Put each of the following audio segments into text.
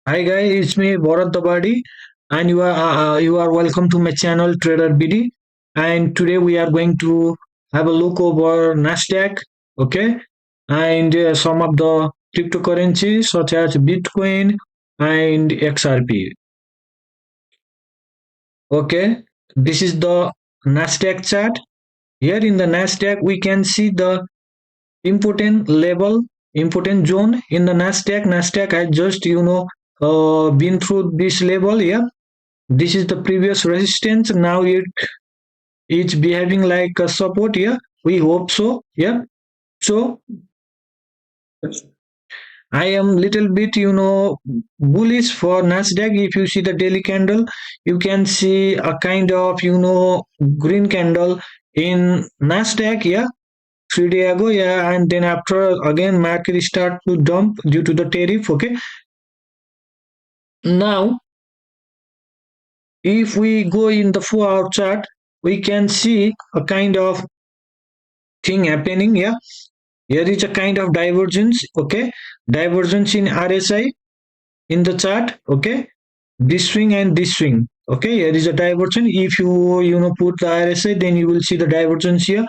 Hi guys, it's me Bharat Dabadi, and you are welcome to my channel Trader BD. And today we are going to have a look over Nasdaq, okay, and some of the cryptocurrencies such as Bitcoin and XRP. Okay, this is the Nasdaq chart. Here in the Nasdaq, we can see the important level, important zone in the Nasdaq. Nasdaq has just been through this level here. This is the previous resistance. Now it is behaving like a support here. We hope so. Yeah. So I am little bit, bullish for Nasdaq. If you see the daily candle, you can see a kind of, green candle in Nasdaq. Yeah. 3 days ago. Yeah. And then after again, market start to dump due to the tariff. Okay. Now, if we go in the 4 hour chart, we can see a kind of thing happening. Yeah, here is a kind of divergence. Okay, divergence in RSI in the chart. Okay, this swing and this swing. Okay, here is a divergence. If you put the RSI, then you will see the divergence here.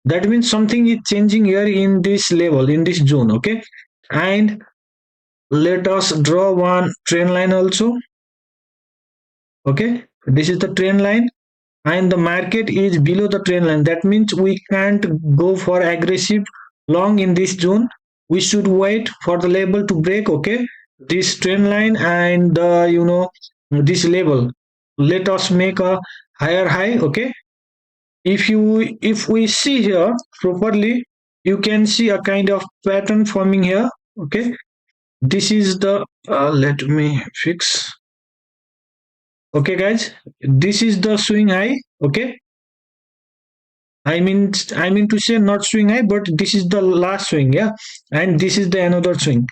That means something is changing here in this level, in this zone. Okay, and let us draw one trend line also. Okay, this is the trend line, and the market is below the trend line. That means we can't go for aggressive long in this zone. We should wait for the level to break. Okay, this trend line and this level. Let us make a higher high. Okay, if we see here properly, you can see a kind of pattern forming here. Okay, this is the let me fix. Okay guys, this is the swing high. Okay, I mean to say not swing high, but this is the last swing, yeah, and this is the another swing.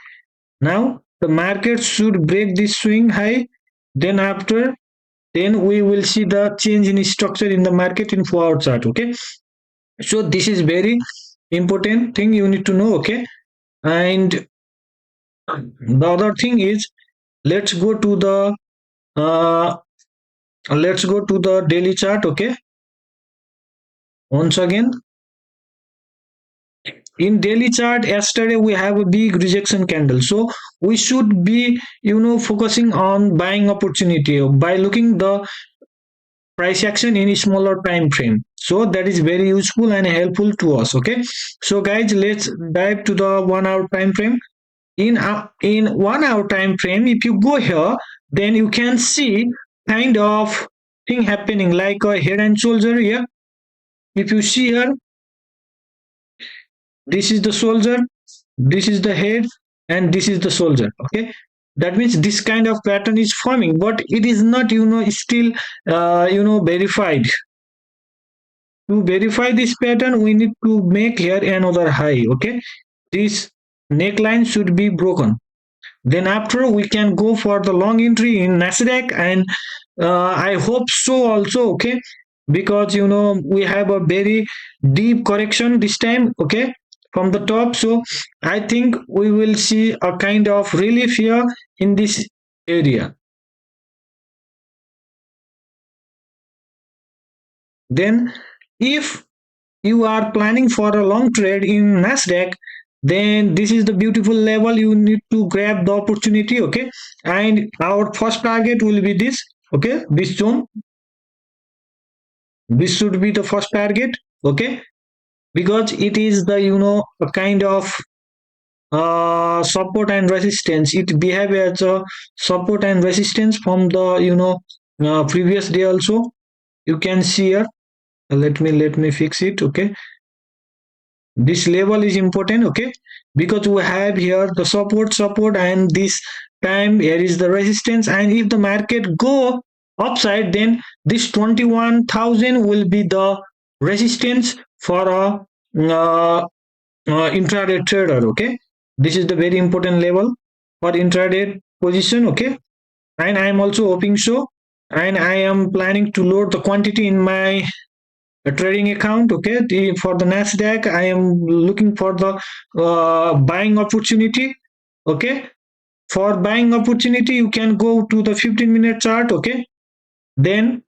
Now the market should break this swing high. Then after, then we will see the change in structure in the market in 4 hour chart. Okay, so this is very important thing you need to know. Okay, and the other thing is, let's go to the uh, daily chart. Okay, once again in daily chart yesterday we have a big rejection candle, so we should be focusing on buying opportunity by looking the price action in a smaller time frame. So that is very useful and helpful to us. Okay, so guys, let's dive to the 1 hour time frame. In 1 hour time frame, if you go here, then you can see kind of thing happening like a head and shoulder here. If you see here, this is the soldier, this is the head, and this is the soldier. Okay, that means this kind of pattern is forming, but it is not still verified. To verify this pattern, we need to make here another high. Okay, this neckline should be broken. Then after, we can go for the long entry in Nasdaq, and I hope so also. Okay, because we have a very deep correction this time. Okay, from the top, so I think we will see a kind of relief here in this area. Then if you are planning for a long trade in Nasdaq, then this is the beautiful level you need to grab the opportunity. Okay, and our first target will be this. Okay, this zone, this should be the first target. Okay, because it is the a kind of support and resistance. It behave as a support and resistance from the previous day also. You can see here. Let me fix it. Okay, this level is important. Okay, because we have here the support, and this time here is the resistance. And if the market go upside, then this 21,000 will be the resistance for a intraday trader. Okay, this is the very important level for intraday position. Okay, and I am also hoping so, and I am planning to load the quantity in my trading account. Okay, for the Nasdaq, I am looking for the buying opportunity. Okay, For buying opportunity, you can go to the 15-minute chart. Okay, then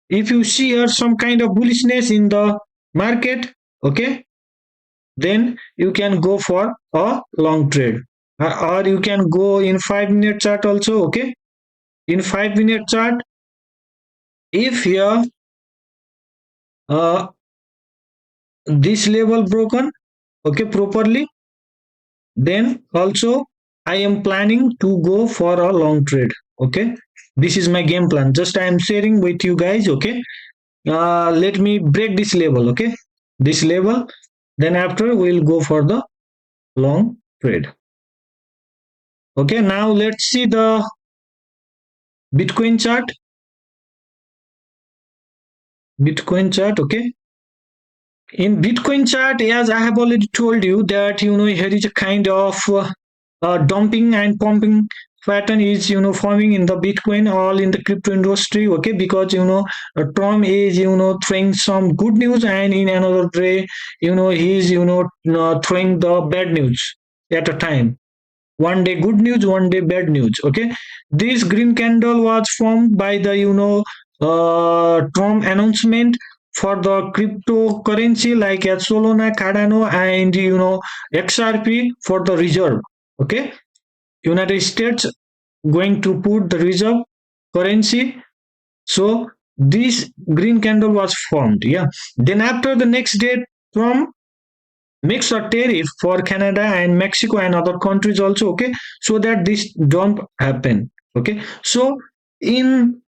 if you see here some kind of bullishness in the market, okay, then you can go for a long trade. Or you can go in 5-minute chart also. Okay, in 5-minute chart, if here uh, this level broken, okay, properly, then also I am planning to go for a long trade. Okay, this is my game plan, just I am sharing with you guys. Okay, let me break this level. Okay, this level, then after we'll go for the long trade. Okay, now let's see the Bitcoin chart. Bitcoin chart. Okay, in Bitcoin chart, as I have already told you that here is a kind of dumping and pumping pattern is forming in the Bitcoin, all in the crypto industry. Okay, because Trump is throwing some good news, and in another day he's throwing the bad news at a time. One day good news, one day bad news. Okay, this green candle was formed by the Trump announcement for the cryptocurrency like as Solana, Cardano, and XRP for the reserve. Okay, United States going to put the reserve currency. So this green candle was formed. Yeah, then after the next day, Trump makes a tariff for Canada and Mexico and other countries also. Okay, so that this don't happen. Okay, so in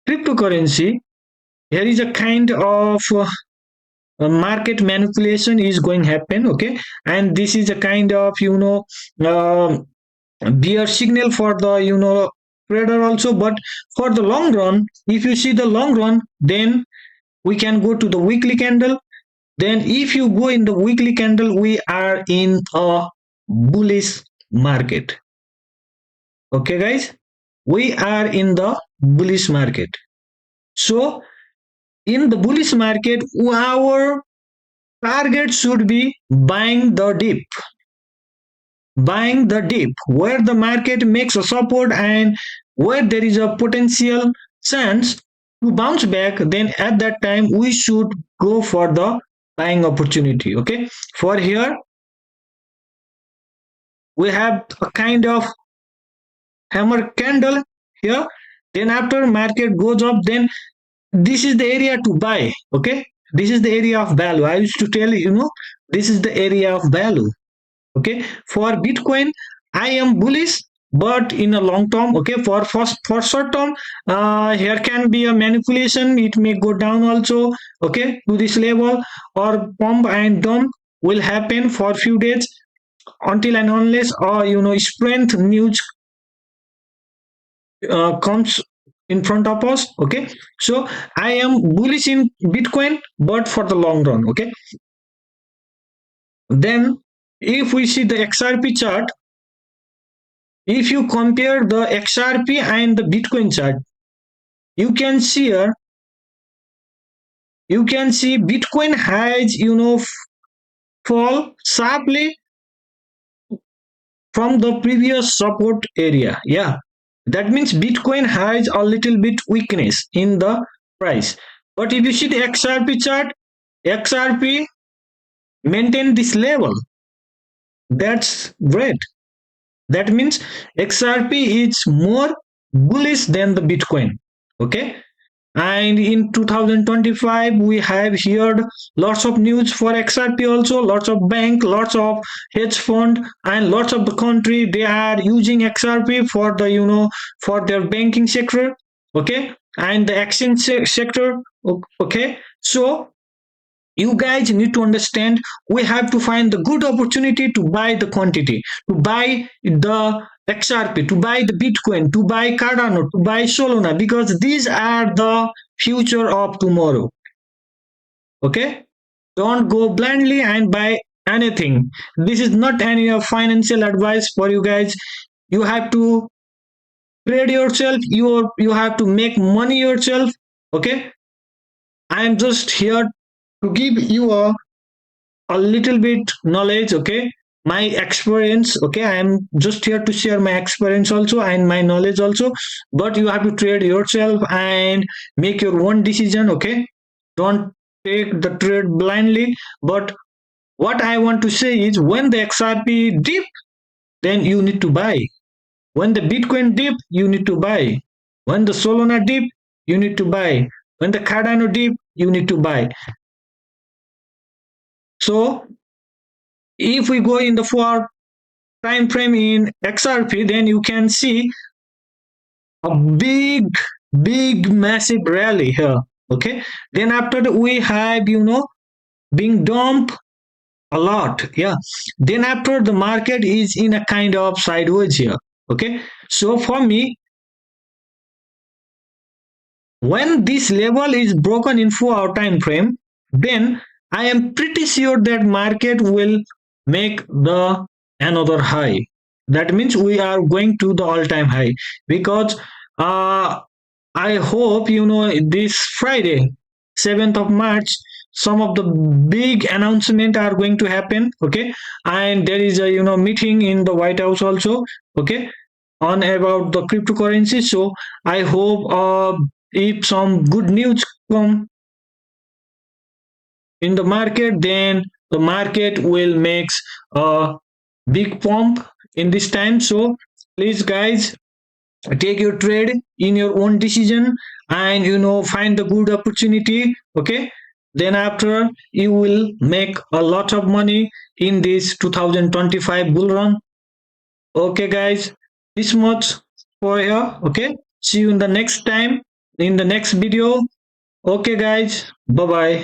cryptocurrency, here is a kind of market manipulation is going to happen. Okay, and this is a kind of uh, bear signal for the trader also. But for the long run, if you see the long run, then we can go to the weekly candle. Then if you go in the weekly candle, we are in a bullish market. Okay, guys, we are in the bullish market. So in the bullish market, our target should be buying the dip where the market makes a support and where there is a potential chance to bounce back. Then at that time we should go for the buying opportunity. Okay, for here we have a kind of hammer candle here. Then after market goes up, then this is the area to buy. Okay, this is the area of value. I used to tell this is the area of value. Okay, for Bitcoin I am bullish, but in a long term. Okay, for short term, here can be a manipulation, it may go down also. Okay, to this level, or pump and dump will happen for few days until and unless strength news comes in front of us. Okay, so I am bullish in Bitcoin, but for the long run. Okay, then if we see the XRP chart, if you compare the XRP and the Bitcoin chart, you can see here, you can see Bitcoin has fall sharply from the previous support area. Yeah, that means Bitcoin has a little bit weakness in the price. But if you see the XRP chart, XRP maintain this level. That's great. That means XRP is more bullish than the Bitcoin. Okay, and in 2025 we have heard lots of news for XRP also. Lots of bank, lots of hedge fund, and lots of the country they are using XRP for the for their banking sector. Okay, and the exchange sector. Okay, so you guys need to understand, we have to find the good opportunity to buy the quantity, to buy the XRP, to buy the Bitcoin, to buy Cardano, to buy Solana, because these are the future of tomorrow. Okay, don't go blindly and buy anything. This is not any financial advice for you guys. You have to trade yourself, you have to make money yourself. Okay, I am just here to give you a little bit knowledge. Okay, my experience. Okay, I am just here to share my experience also and my knowledge also, but you have to trade yourself and make your own decision. Okay, don't take the trade blindly. But what I want to say is, when the XRP dip, then you need to buy. When the Bitcoin dip, you need to buy. When the Solana dip, you need to buy. When the Cardano dip, you need to buy. So if we go in the 4 time frame in XRP, then you can see a big massive rally here. Okay, then after that we have, being dumped a lot. Yeah, then after the market is in a kind of sideways here. Okay, so for me, when this level is broken in 4 hour time frame, then I am pretty sure that market will make the another high. That means we are going to the all time high, because uh, I hope, this Friday, 7th of March, some of the big announcement are going to happen. Okay, and there is a, meeting in the White House also. Okay, on about the cryptocurrency. So I hope, if some good news come in the market, then the market will makes a big pump in this time. So please, guys, take your trade in your own decision, and find the good opportunity. Okay, then after you will make a lot of money in this 2025 bull run. Okay, guys, this much for here. Okay, see you in the next time, in the next video. Okay, guys, bye bye.